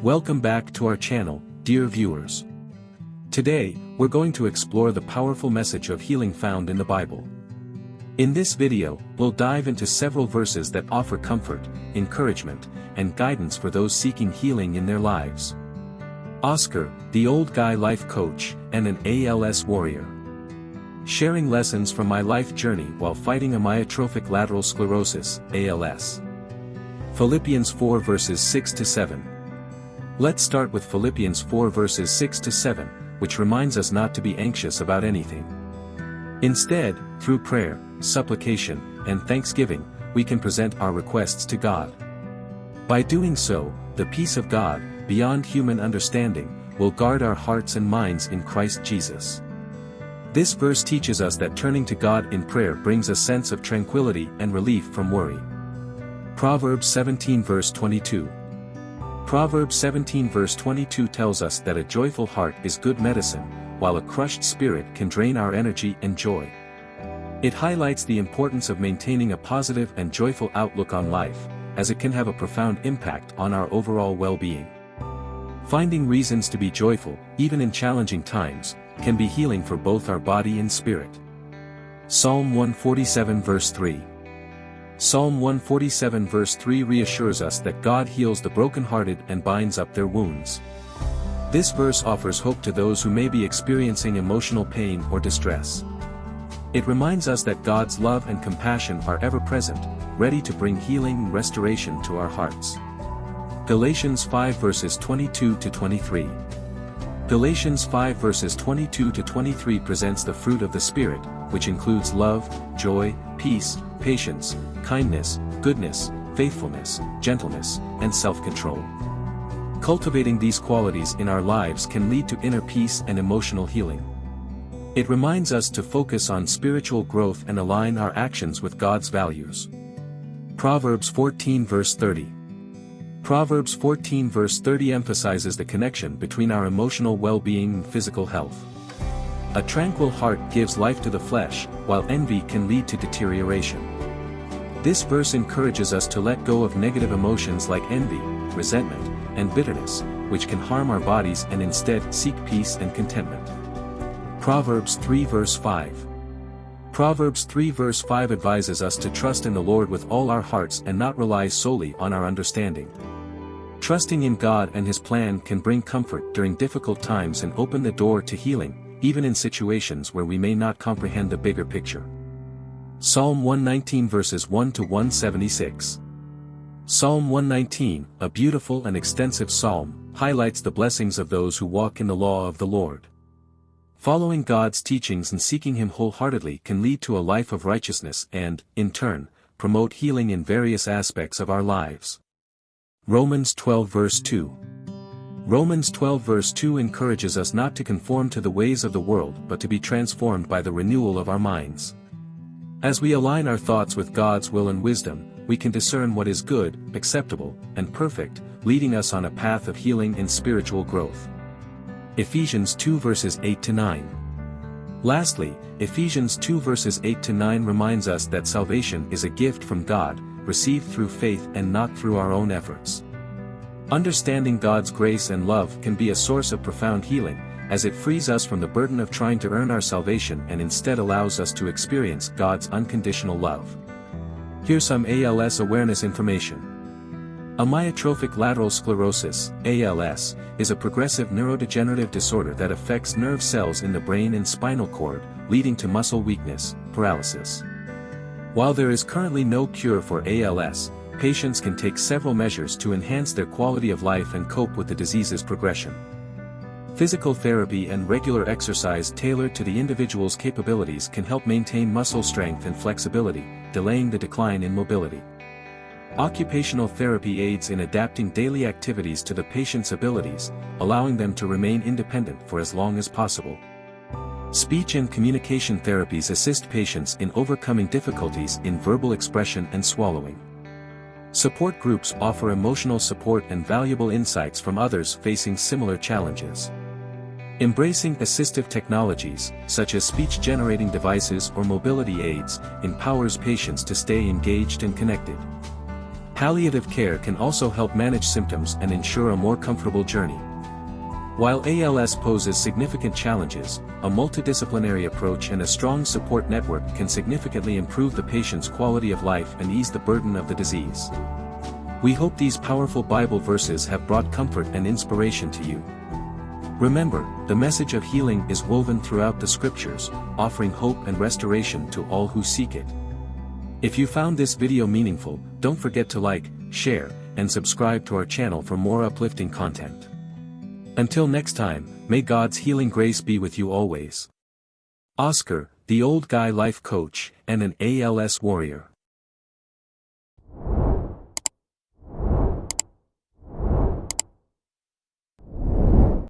Welcome back to our channel, dear viewers. Today, we're going to explore the powerful message of healing found in the Bible. In this video, we'll dive into several verses that offer comfort, encouragement, and guidance for those seeking healing in their lives. Oscar, the old guy life coach, and an ALS warrior. Sharing lessons from my life journey while fighting amyotrophic lateral sclerosis, ALS. Philippians 4 verses 6-7. Let's start with Philippians 4 verses 6-7, which reminds us not to be anxious about anything. Instead, through prayer, supplication, and thanksgiving, we can present our requests to God. By doing so, the peace of God, beyond human understanding, will guard our hearts and minds in Christ Jesus. This verse teaches us that turning to God in prayer brings a sense of tranquility and relief from worry. Proverbs 17 verse 22. Proverbs 17 verse 22 tells us that a joyful heart is good medicine, while a crushed spirit can drain our energy and joy. It highlights the importance of maintaining a positive and joyful outlook on life, as it can have a profound impact on our overall well-being. Finding reasons to be joyful, even in challenging times, can be healing for both our body and spirit. Psalm 147 verse 3. Psalm 147 verse 3 reassures us that God heals the brokenhearted and binds up their wounds. This verse offers hope to those who may be experiencing emotional pain or distress. It reminds us that God's love and compassion are ever present, ready to bring healing and restoration to our hearts. Galatians 5 verses 22-23. Galatians 5 verses 22-23 presents the fruit of the Spirit, which includes love, joy, peace, patience, kindness, goodness, faithfulness, gentleness, and self-control. Cultivating these qualities in our lives can lead to inner peace and emotional healing. It reminds us to focus on spiritual growth and align our actions with God's values. Proverbs 14 verse 30. Proverbs 14 verse 30 emphasizes the connection between our emotional well-being and physical health. A tranquil heart gives life to the flesh, while envy can lead to deterioration. This verse encourages us to let go of negative emotions like envy, resentment, and bitterness, which can harm our bodies, and instead seek peace and contentment. Proverbs 3 verse 5. Proverbs 3 verse 5 advises us to trust in the Lord with all our hearts and not rely solely on our understanding. Trusting in God and His plan can bring comfort during difficult times and open the door to healing, even in situations where we may not comprehend the bigger picture. Psalm 119 verses 1-176. Psalm 119, a beautiful and extensive psalm, highlights the blessings of those who walk in the law of the Lord. Following God's teachings and seeking Him wholeheartedly can lead to a life of righteousness and, in turn, promote healing in various aspects of our lives. Romans 12 verse 2. Romans 12 verse 2 encourages us not to conform to the ways of the world but to be transformed by the renewal of our minds. As we align our thoughts with God's will and wisdom, we can discern what is good, acceptable, and perfect, leading us on a path of healing and spiritual growth. Ephesians 2 verses 8-9. Lastly, Ephesians 2 verses 8-9 reminds us that salvation is a gift from God, received through faith and not through our own efforts. Understanding God's grace and love can be a source of profound healing, as it frees us from the burden of trying to earn our salvation and instead allows us to experience God's unconditional love. Here's some ALS awareness information. Amyotrophic lateral sclerosis, ALS, is a progressive neurodegenerative disorder that affects nerve cells in the brain and spinal cord, leading to muscle weakness, paralysis. While there is currently no cure for ALS, patients can take several measures to enhance their quality of life and cope with the disease's progression. Physical therapy and regular exercise tailored to the individual's capabilities can help maintain muscle strength and flexibility, delaying the decline in mobility. Occupational therapy aids in adapting daily activities to the patient's abilities, allowing them to remain independent for as long as possible. Speech and communication therapies assist patients in overcoming difficulties in verbal expression and swallowing. Support groups offer emotional support and valuable insights from others facing similar challenges. Embracing assistive technologies, such as speech-generating devices or mobility aids, empowers patients to stay engaged and connected. Palliative care can also help manage symptoms and ensure a more comfortable journey. While ALS poses significant challenges, a multidisciplinary approach and a strong support network can significantly improve the patient's quality of life and ease the burden of the disease. We hope these powerful Bible verses have brought comfort and inspiration to you. Remember, the message of healing is woven throughout the scriptures, offering hope and restoration to all who seek it. If you found this video meaningful, don't forget to like, share, and subscribe to our channel for more uplifting content. Until next time, may God's healing grace be with you always. Oscar, the old guy life coach, and an ALS warrior.